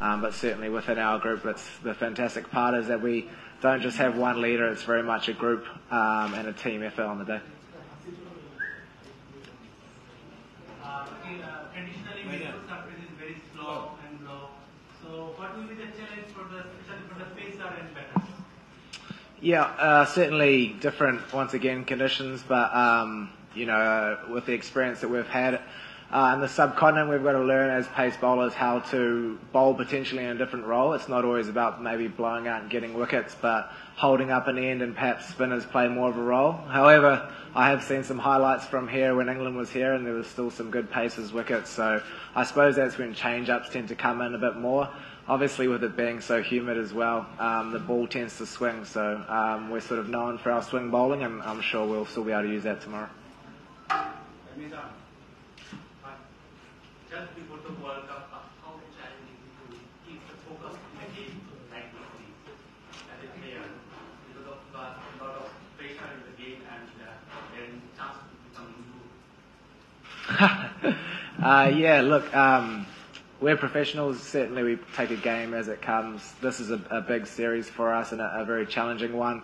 But certainly within our group, it's the fantastic part is that we don't just have one leader, it's very much a group and a team effort on the day. Traditionally, medical surface is very slow and low. So what will be the challenge especially for the pacer and batters? Yeah, certainly different, once again, conditions, but, with the experience that we've had in the subcontinent, we've got to learn as pace bowlers how to bowl potentially in a different role. It's not always about maybe blowing out and getting wickets, but holding up an end and perhaps spinners play more of a role. However, I have seen some highlights from here when England was here and there was still some good paces wickets, so I suppose that's when change-ups tend to come in a bit more. Obviously with it being so humid as well, the ball tends to swing, so we're sort of known for our swing bowling and I'm sure we'll still be able to use that tomorrow. Just before the World Cup, how challenging to keep the focus in the game like this as a player because of a lot of pressure in the game and then chance to become into. We're professionals. Certainly we take a game as it comes. This is a big series for us and a very challenging one.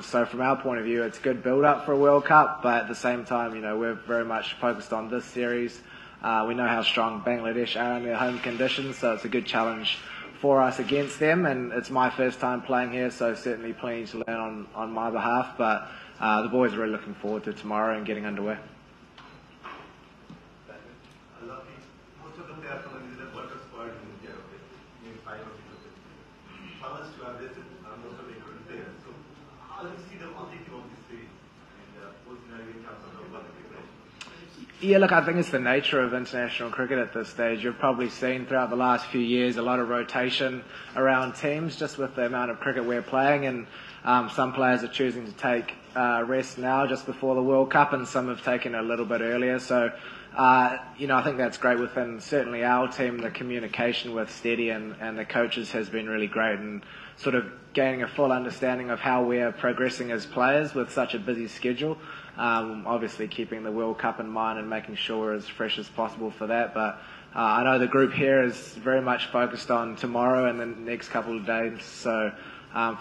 So from our point of view, it's good build-up for a World Cup, but at the same time, we're very much focused on this series. We know how strong Bangladesh are in their home conditions, so it's a good challenge for us against them, and it's my first time playing here, so certainly plenty to learn on my behalf, but the boys are really looking forward to tomorrow and getting underway. Most of the players from the World Cup squad in India, maybe 5 or 6 of them. How much to have this most of the included players? So how do you see the objective of this series and what's in terms of the World Cup preparation? Yeah, look, I think it's the nature of international cricket at this stage. You've probably seen throughout the last few years a lot of rotation around teams just with the amount of cricket we're playing, and some players are choosing to take rest now just before the World Cup and some have taken a little bit earlier. So, I think that's great within certainly our team. The communication with Steady and the coaches has been really great and sort of gaining a full understanding of how we're progressing as players with such a busy schedule. Obviously keeping the World Cup in mind and making sure we're as fresh as possible for that. But I know the group here is very much focused on tomorrow and the next couple of days. So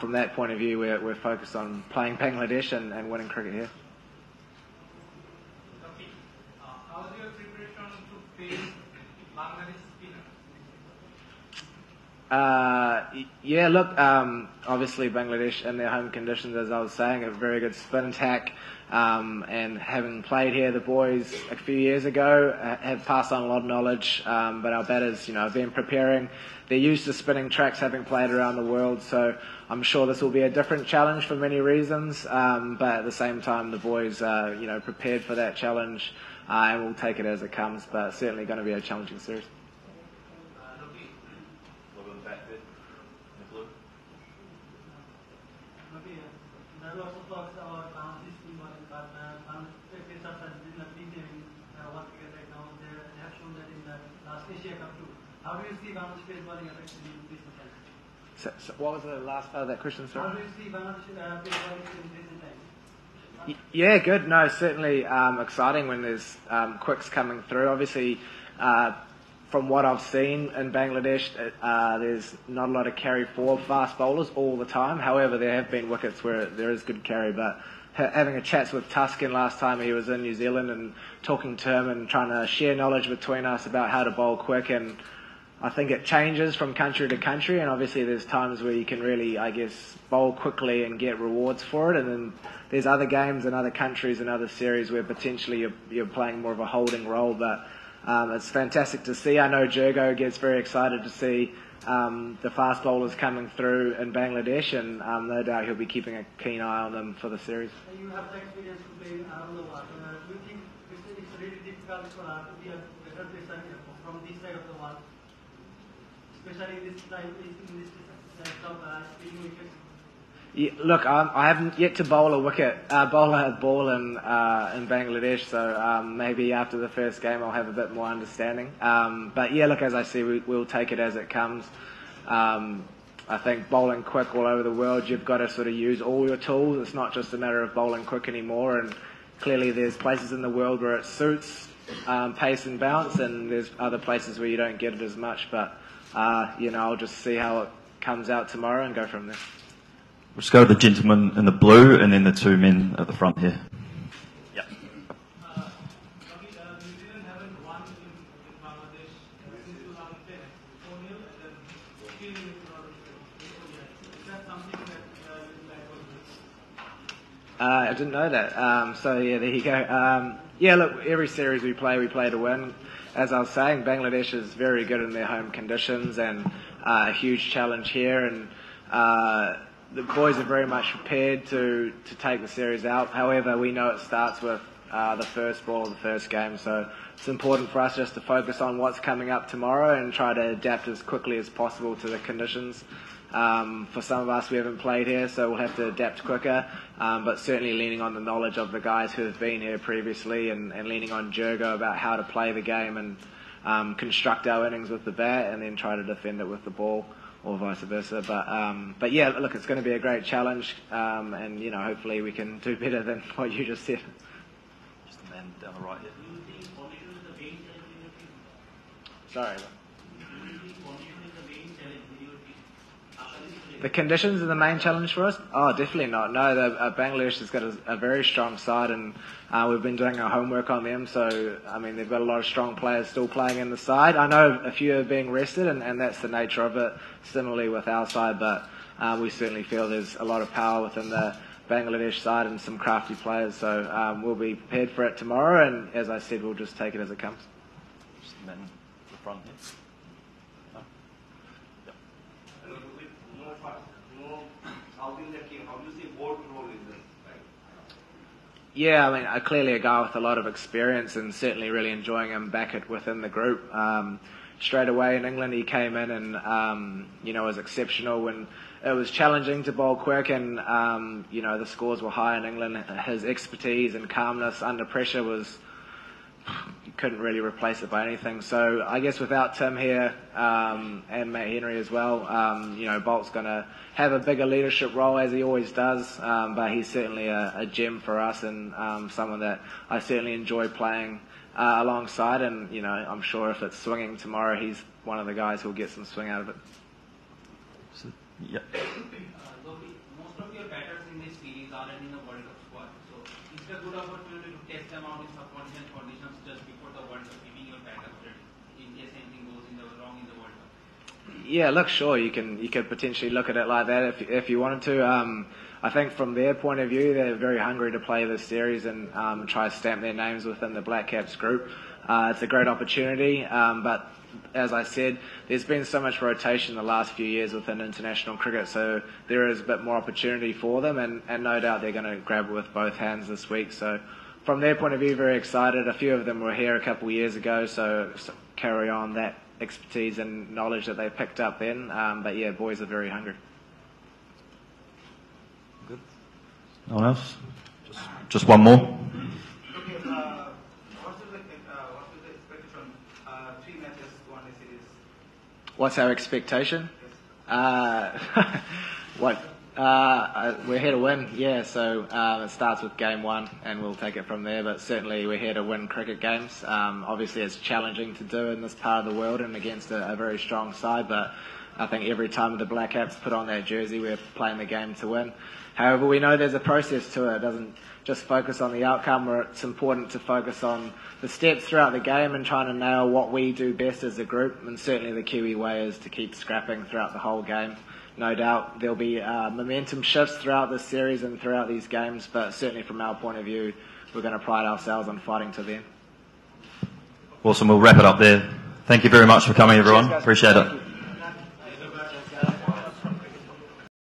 from that point of view, we're focused on playing Bangladesh and winning cricket here. How is your preparation to face Bangladesh spinner? Obviously Bangladesh in their home conditions, as I was saying, a very good spin attack. And having played here, the boys a few years ago have passed on a lot of knowledge, but our batters, have been preparing. They're used to spinning tracks, having played around the world, so I'm sure this will be a different challenge for many reasons, but at the same time, the boys are, prepared for that challenge, and we'll take it as it comes, but certainly going to be a challenging series. How do you see Bangladesh pace bowling affected in this time? So what was the last part of that question, sir? How do you see Bangladesh pace bowling in recent times? Yeah, good. No, certainly exciting when there's quicks coming through. Obviously, from what I've seen in Bangladesh, there's not a lot of carry for fast bowlers all the time. However, there have been wickets where there is good carry, but having a chat with Tuscan last time he was in New Zealand and talking to him and trying to share knowledge between us about how to bowl quick, and I think it changes from country to country, and obviously there's times where you can really, bowl quickly and get rewards for it, and then there's other games in other countries and other series where potentially you're playing more of a holding role, but it's fantastic to see. I know Jurgo gets very excited to see the fast bowlers coming through in Bangladesh, and no doubt he'll be keeping a keen eye on them for the series. You have the experience to play around the world. Do you think it's really difficult to be a better player from this side of the world? Especially this time in this spinning wickets. Yeah, look, I haven't yet to bowl a ball in Bangladesh, so maybe after the first game I'll have a bit more understanding. But yeah, look, as I say, we'll take it as it comes. I think bowling quick all over the world, you've got to sort of use all your tools. It's not just a matter of bowling quick anymore, and clearly there's places in the world where it suits pace and bounce, and there's other places where you don't get it as much, but I'll just see how it comes out tomorrow and go from there. We'll just go to the gentleman in the blue and then the two men at the front here. Yeah. New Zealand haven't won in Bangladesh since 2010, 4-0, and then 3-0 in 2010. Is that something that you like to do? I didn't know that. So yeah, there you go. Yeah, look, every series we play to win. As I was saying, Bangladesh is very good in their home conditions and a huge challenge here, and the boys are very much prepared to take the series out. However, we know it starts with the first ball of the first game, so it's important for us just to focus on what's coming up tomorrow and try to adapt as quickly as possible to the conditions. For some of us, we haven't played here, so we'll have to adapt quicker, but certainly leaning on the knowledge of the guys who have been here previously and leaning on Jurgo about how to play the game and construct our innings with the bat and then try to defend it with the ball or vice versa. But yeah, look, it's going to be a great challenge, and hopefully we can do better than what you just said. Just the man down the right here. Do you think condition is the main challenge in your team? Sorry. Do you think condition is the main challenge in your team? The conditions are the main challenge for us? Oh, definitely not. No, Bangladesh has got a very strong side, and we've been doing our homework on them. So, I mean, they've got a lot of strong players still playing in the side. I know a few are being rested, and that's the nature of it, similarly with our side. But we certainly feel there's a lot of power within the Bangladesh side and some crafty players. So we'll be prepared for it tomorrow, and as I said, we'll just take it as it comes. Just the man in the front here. How do you see board role in this? Yeah, I mean, clearly a guy with a lot of experience and certainly really enjoying him back within the group. Straight away in England, he came in and, was exceptional when it was challenging to bowl quick and, the scores were high in England. His expertise and calmness under pressure you couldn't really replace it by anything. So I guess without Tim here and Matt Henry as well, Bolt's going to have a bigger leadership role as he always does, but he's certainly a gem for us and someone that I certainly enjoy playing alongside, and I'm sure if it's swinging tomorrow, he's one of the guys who'll get some swing out of it. So, yeah. Most of your batters in this series are in the World Cup squad, so it's a good opportunity to test them out in subcontinent conditions just before the World Cup, keeping your backup ready in case anything goes wrong in the World Cup. Yeah, look, sure, you could potentially look at it like that if you wanted to. I think from their point of view, they're very hungry to play this series and try to stamp their names within the Black Caps group. It's a great opportunity, but as I said, there's been so much rotation the last few years within international cricket, so there is a bit more opportunity for them, and no doubt they're going to grab it with both hands this week. So from their point of view, very excited. A few of them were here a couple of years ago, so carry on that expertise and knowledge that they picked up then. But yeah, boys are very hungry. Good. No one else? Just one more. Okay, what's the expectation? 3 matches, 1 series. What's our expectation? We're here to win, yeah, so it starts with game 1 and we'll take it from there, but certainly we're here to win cricket games. Obviously it's challenging to do in this part of the world and against a very strong side, but I think every time the Black Caps put on that jersey, we're playing the game to win. However, we know there's a process to it. It doesn't just focus on the outcome, or it's important to focus on the steps throughout the game and trying to nail what we do best as a group, and certainly the Kiwi way is to keep scrapping throughout the whole game. No doubt there'll be momentum shifts throughout this series and throughout these games, but certainly from our point of view, we're going to pride ourselves on fighting to the end. Awesome, we'll wrap it up there. Thank you very much for coming, everyone. Cheers, guys. Appreciate it. Thank you.